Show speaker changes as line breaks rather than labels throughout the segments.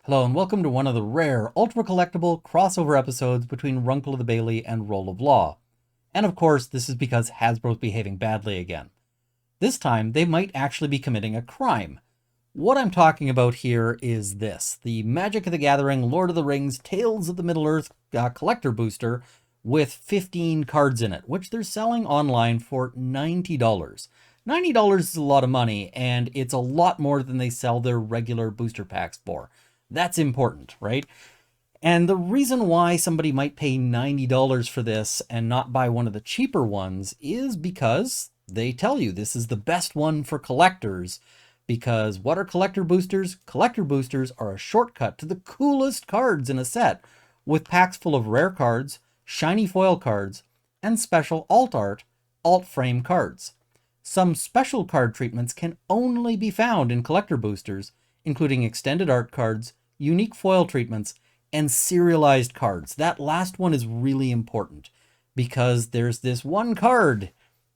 Hello and welcome to one of the rare, ultra-collectible crossover episodes between Runkle of the Bailey and Roll of Law. And of course, this is because Hasbro's behaving badly again. This time, they might actually be committing a crime. What I'm talking about here is this, the Magic of the Gathering Lord of the Rings Tales of the Middle-earth collector booster with 15 cards in it, which they're selling online for $90. $90 is a lot of money, and it's a lot more than they sell their regular booster packs for. That's important, right? And the reason why somebody might pay $90 for this and not buy one of the cheaper ones is because they tell you this is the best one for collectors. Because what are collector boosters? Collector boosters are a shortcut to the coolest cards in a set, with packs full of rare cards, shiny foil cards, and special alt art, alt frame cards. Some special card treatments can only be found in collector boosters, including extended art cards, unique foil treatments, and serialized cards. That last one is really important because there's this one card.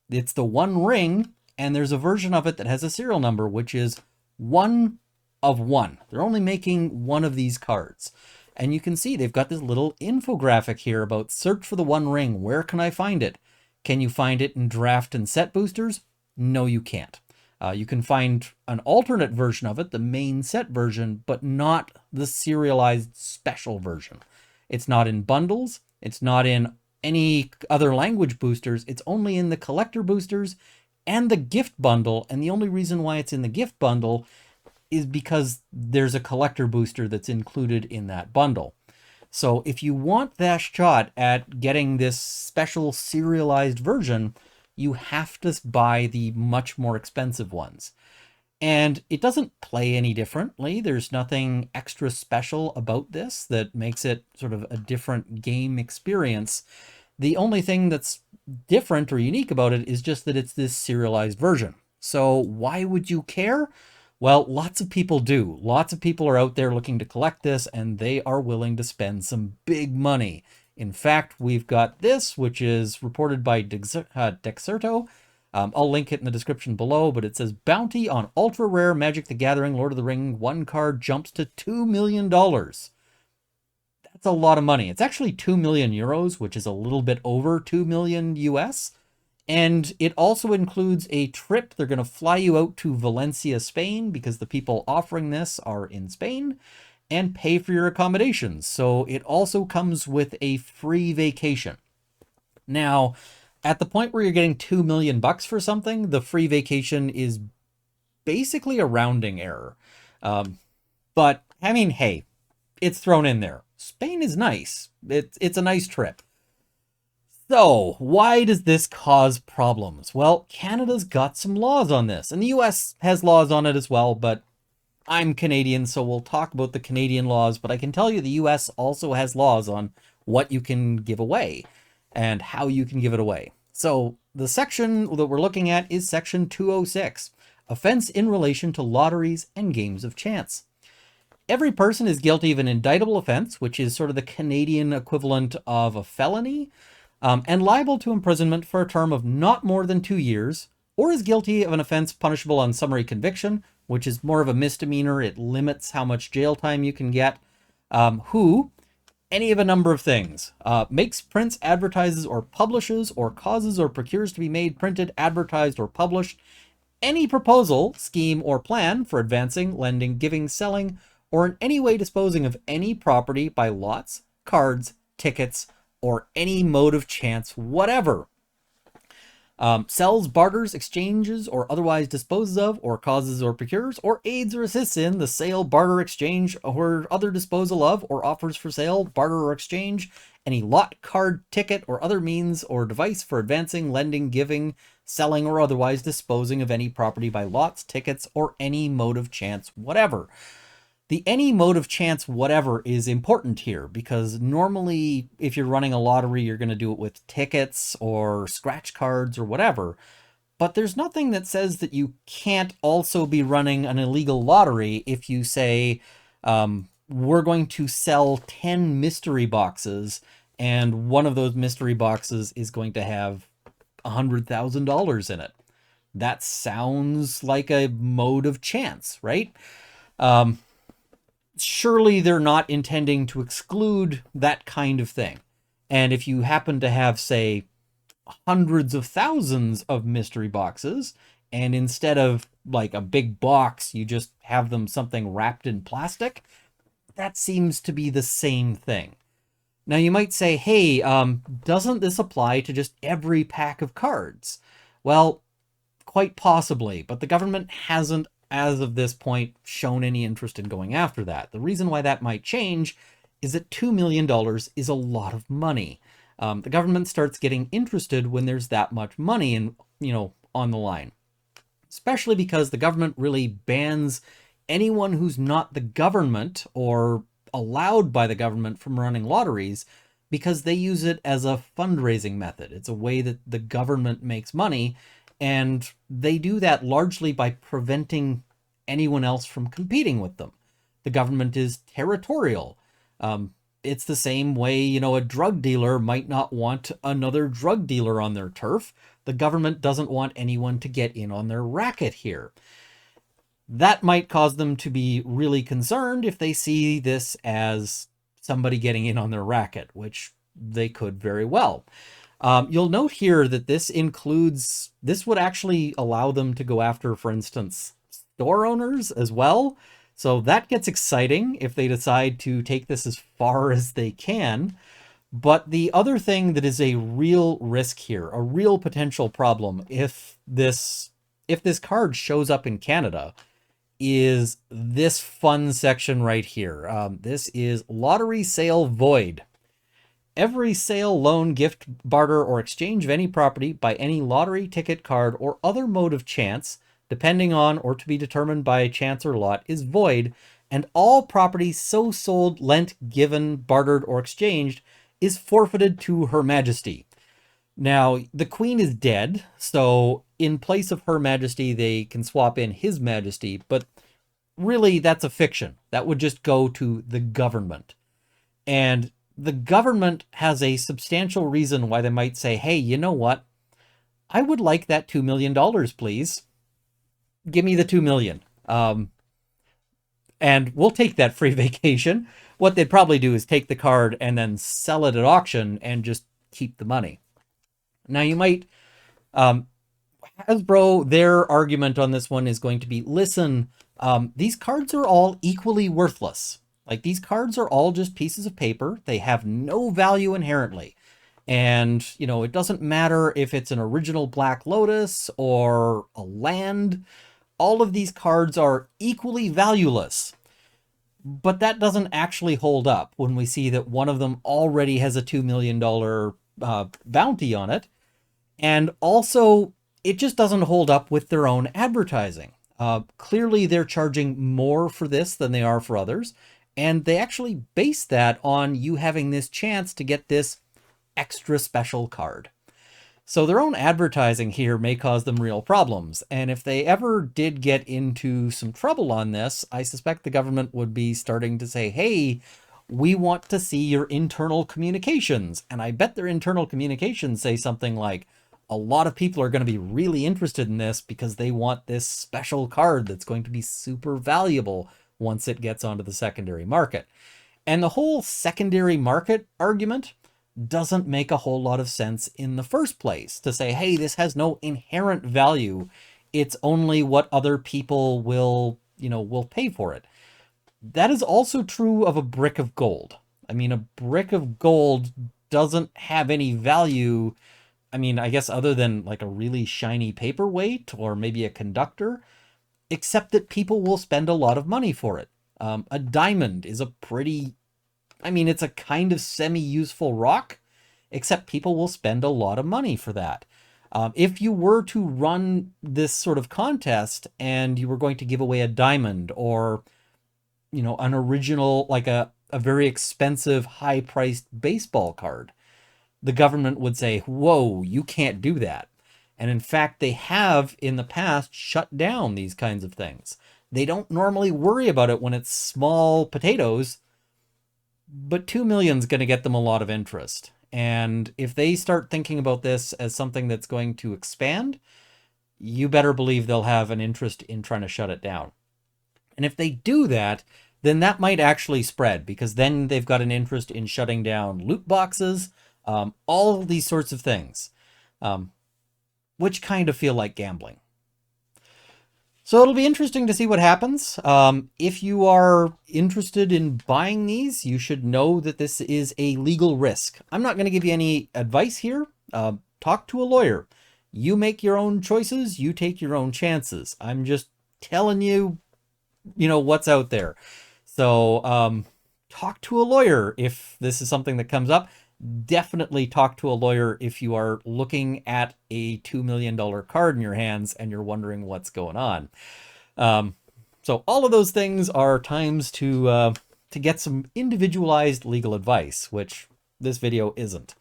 It's the One Ring, and there's a version of it that has a serial number, which is 1 of 1. They're only making one of these cards. And you can see they've got this little infographic here about search for the One Ring. Where can I find it? Can you find it in draft and set boosters? No, you can't. You can find an alternate version of it, the main set version, but not the serialized special version. It's not in bundles. It's not in any other language boosters. It's only in the collector boosters and the gift bundle. And the only reason why it's in the gift bundle is because there's a collector booster that's included in that bundle. So if you want that shot at getting this special serialized version, you have to buy the much more expensive ones. And it doesn't play any differently. There's nothing extra special about this that makes it sort of a different game experience. The only thing that's different or unique about it is just that it's this serialized version. So why would you care? Well, lots of people do. Lots of people are out there looking to collect this, and they are willing to spend some big money. In fact, we've got this, which is reported by Dexerto. I'll link it in the description below, but it says bounty on ultra rare Magic the Gathering Lord of the Ring one card jumps to $2 million. That's a lot of money. It's actually 2 million euros, which is a little bit over 2 million US. And it also includes a trip. They're going to fly you out to Valencia, Spain, because the people offering this are in Spain, and pay for your accommodations. So it also comes with a free vacation. Now, at the point where you're getting $2 million for something, the free vacation is basically a rounding error. But I mean, hey, it's thrown in there. Spain is nice. It's a nice trip. So, why does this cause problems? Well, Canada's got some laws on this, and the US has laws on it as well, but I'm Canadian, so we'll talk about the Canadian laws, but I can tell you the US also has laws on what you can give away and how you can give it away. So, the section that we're looking at is section 206, offense in relation to lotteries and games of chance. Every person is guilty of an indictable offense, which is sort of the Canadian equivalent of a felony, and liable to imprisonment for a term of not more than 2 years, or is guilty of an offense punishable on summary conviction, which is more of a misdemeanor. It limits how much jail time you can get. Who, any of a number of things, makes, prints, advertises, or publishes, or causes or procures to be made, printed, advertised, or published any proposal, scheme, or plan for advancing, lending, giving, selling, or in any way disposing of any property by lots, cards, tickets, or any mode of chance whatever. Sells, barters, exchanges, or otherwise disposes of, or causes or procures, or aids or assists in the sale, barter, exchange, or other disposal of, or offers for sale, barter, or exchange, any lot, card, ticket, or other means or device for advancing, lending, giving, selling, or otherwise disposing of any property by lots, tickets, or any mode of chance whatever. The any mode of chance whatever is important here because normally if you're running a lottery, you're going to do it with tickets or scratch cards or whatever. But there's nothing that says that you can't also be running an illegal lottery if you say, we're going to sell 10 mystery boxes and one of those mystery boxes is going to have $100,000 in it. That sounds like a mode of chance, right? surely they're not intending to exclude that kind of thing. And if you happen to have, say, hundreds of thousands of mystery boxes, and instead of like a big box, you just have them something wrapped in plastic, that seems to be the same thing. Now you might say, hey, doesn't this apply to just every pack of cards? Well, quite possibly, but the government hasn't, as of this point, shown any interest in going after that. The reason why that might change is that $2 million is a lot of money. The government starts getting interested when there's that much money on the line, especially because the government really bans anyone who's not the government or allowed by the government from running lotteries, because they use it as a fundraising method. It's a way that the government makes money, and they do that largely by preventing anyone else from competing with them. The government is territorial. It's the same way, a drug dealer might not want another drug dealer on their turf. The government doesn't want anyone to get in on their racket here. That might cause them to be really concerned if they see this as somebody getting in on their racket, which they could very well. You'll note here that this would actually allow them to go after, for instance, store owners as well. So that gets exciting if they decide to take this as far as they can. But the other thing that is a real risk here, a real potential problem if this card shows up in Canada, is this fun section right here. This is lottery sale void. Every sale, loan, gift, barter, or exchange of any property by any lottery, ticket, card, or other mode of chance, depending on or to be determined by chance or lot, is void, and all property so sold, lent, given, bartered, or exchanged is forfeited to Her Majesty. Now, the Queen is dead, so in place of Her Majesty, they can swap in His Majesty, but really that's a fiction. That would just go to the government. And the government has a substantial reason why they might say, hey, you know what? I would like that $2 million, please. Give me the $2 million. And we'll take that free vacation. What they'd probably do is take the card and then sell it at auction and just keep the money. Now you might, Hasbro, their argument on this one is going to be, listen, these cards are all equally worthless. Like, these cards are all just pieces of paper. They have no value inherently. And, it doesn't matter if it's an original Black Lotus or a land. All of these cards are equally valueless. But that doesn't actually hold up when we see that one of them already has a $2 million bounty on it. And also, it just doesn't hold up with their own advertising. Clearly, they're charging more for this than they are for others. And they actually base that on you having this chance to get this extra special card. So their own advertising here may cause them real problems. And if they ever did get into some trouble on this, I suspect the government would be starting to say, hey, we want to see your internal communications. And I bet their internal communications say something like, a lot of people are going to be really interested in this because they want this special card that's going to be super valuable once it gets onto the secondary market. And the whole secondary market argument doesn't make a whole lot of sense in the first place, to say, hey, this has no inherent value. It's only what other people will pay for it. That is also true of a brick of gold. I mean, a brick of gold doesn't have any value. I mean, I guess other than like a really shiny paperweight or maybe a conductor, except that people will spend a lot of money for it. A diamond is it's a kind of semi-useful rock, except people will spend a lot of money for that. If you were to run this sort of contest and you were going to give away a diamond or, an original, like a very expensive, high-priced baseball card, the government would say, whoa, you can't do that. And in fact, they have in the past shut down these kinds of things. They don't normally worry about it when it's small potatoes, but 2 million is going to get them a lot of interest. And if they start thinking about this as something that's going to expand, you better believe they'll have an interest in trying to shut it down. And if they do that, then that might actually spread, because then they've got an interest in shutting down loot boxes, all these sorts of things, which kind of feel like gambling. So it'll be interesting to see what happens. If you are interested in buying these, you should know that this is a legal risk. I'm not going to give you any advice here. Talk to a lawyer. You make your own choices. You take your own chances. I'm just telling you, what's out there. So talk to a lawyer if this is something that comes up. Definitely talk to a lawyer if you are looking at a $2 million card in your hands and you're wondering what's going on. So all of those things are times to get some individualized legal advice, which this video isn't.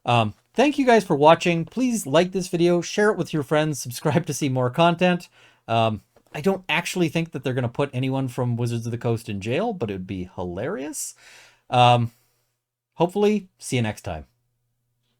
Thank you guys for watching. Please like this video, share it with your friends, subscribe to see more content. I don't actually think that they're going to put anyone from Wizards of the Coast in jail, but it would be hilarious. Hopefully, see you next time.